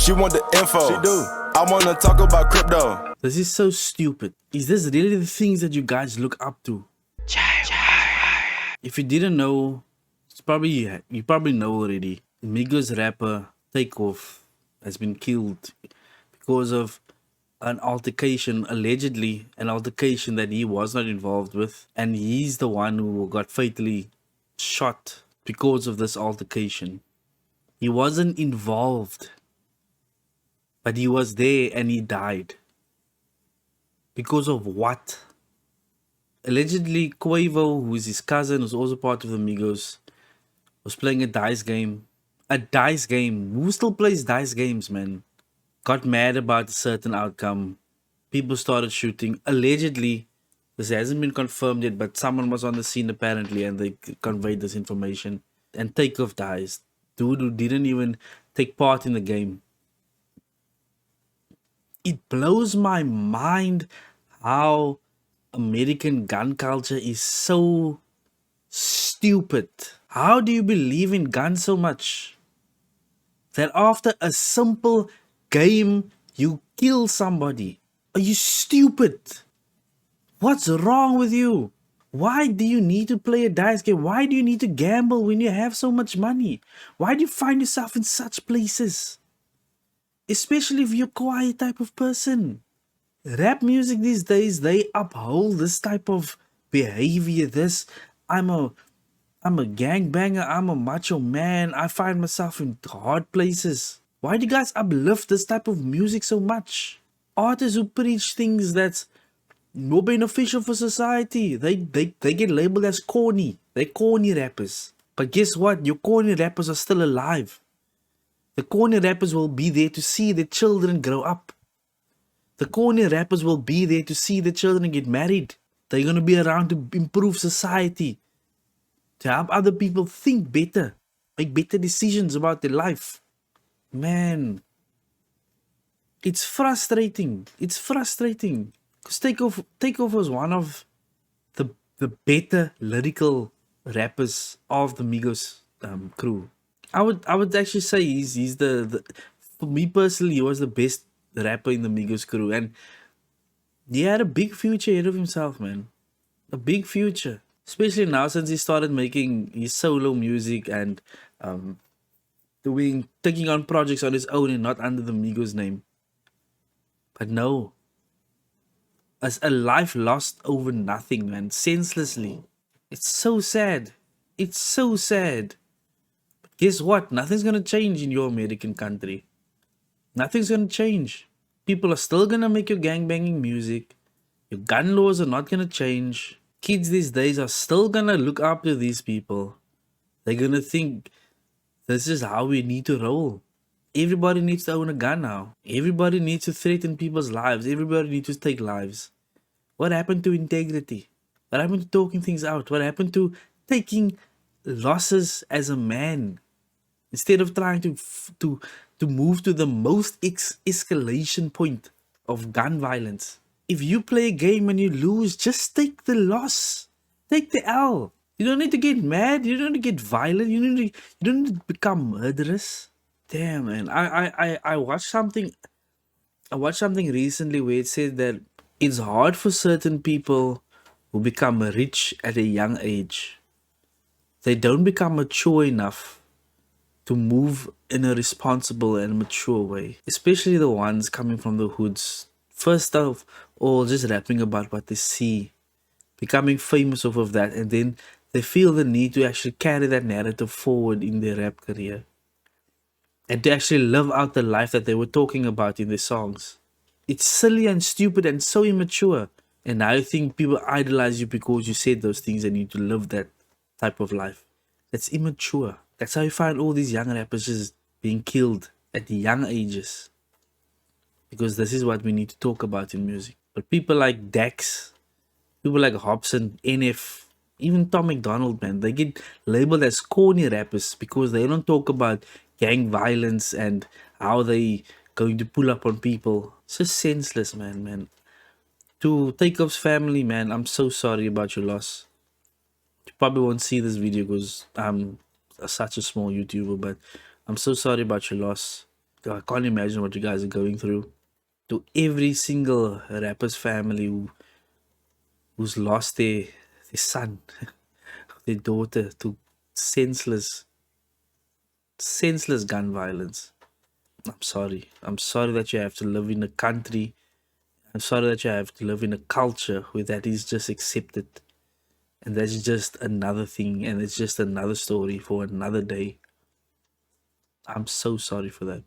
She want the info. She do. I wanna talk about crypto. This is so stupid. Is this really the things that you guys look up to? If you didn't know, you probably know already. Migos rapper Takeoff has been killed because of an altercation, allegedly an altercation that he was not involved with, and he's the one who got fatally shot because of this altercation. He wasn't involved, but he was there and he died. Because of what? Allegedly, Quavo, who is his cousin, who's also part of the Migos, was playing a dice game. A dice game. Who still plays dice games, man? Got mad about a certain outcome. People started shooting. Allegedly, this hasn't been confirmed yet, but someone was on the scene apparently and they conveyed this information. And Takeoff dies. Dude who didn't even take part in the game. It blows my mind how American gun culture is so stupid. How do you believe in guns so much that after a simple game you kill somebody? Are you stupid? What's wrong with you? Why do you need to play a dice game? Why do you need to gamble when you have so much money? Why do you find yourself in such places? Especially if you're a quiet type of person. Rap music these days, they uphold this type of behavior. I'm a gangbanger, I'm a macho man, I find myself in hard places. Why do you guys uplift this type of music so much? Artists who preach things that's more beneficial for society, they get labeled as corny. They're corny rappers. But guess what? Your corny rappers are still alive. The corny rappers will be there to see their children grow up. The corny rappers will be there to see their children get married. They're going to be around to improve society, to help other people think better, make better decisions about their life. Man, it's frustrating. It's frustrating. Because Takeoff was one of the better lyrical rappers of the Migos crew. I would actually say he's the for me personally, he was the best rapper in the Migos crew, and he had a big future ahead of himself, man. A big future, especially now since he started making his solo music and taking on projects on his own and not under the Migos name. But no, as a life lost over nothing, man, senselessly. It's so sad. It's so sad. But guess what? Nothing's gonna change in your American country. Nothing's gonna change. People are still gonna make your gangbanging music. Your gun laws are not gonna change. Kids these days are still gonna look up to these people. They're gonna think this is how we need to roll. Everybody needs to own a gun now. Everybody needs to threaten people's lives. Everybody needs to take lives. What happened to integrity? What happened to talking things out? What happened to taking losses as a man? Instead of trying to move to the most escalation point of gun violence. If you play a game and you lose, just take the loss. Take the L. You don't need to get mad. You don't need to get violent. You don't need to become murderous. Damn, man. I watched something. I watched something recently where it said that it's hard for certain people who become rich at a young age. They don't become mature enough to move in a responsible and mature way. Especially the ones coming from the hoods. First of all, just rapping about what they see. Becoming famous off of that, and then they feel the need to actually carry that narrative forward in their rap career. And to actually live out the life that they were talking about in their songs. It's silly and stupid and so immature. And now you think people idolize you because you said those things and you need to live that type of life. That's immature. That's how you find all these young rappers just being killed at young ages. Because this is what we need to talk about in music. But people like Dax, people like Hobson, NF, even Tom McDonald, man, they get labeled as corny rappers because they don't talk about gang violence and how they going to pull up on people. It's just senseless, man. To Takeoff's family, man, I'm so sorry about your loss. You probably won't see this video because I'm such a small YouTuber, but I'm so sorry about your loss. God, I can't imagine what you guys are going through. To every single rapper's family who's lost their son, their daughter to senseless, senseless gun violence. I'm sorry. I'm sorry that you have to live in a country. I'm sorry that you have to live in a culture where that is just accepted. And that's just another thing. And it's just another story for another day. I'm so sorry for that.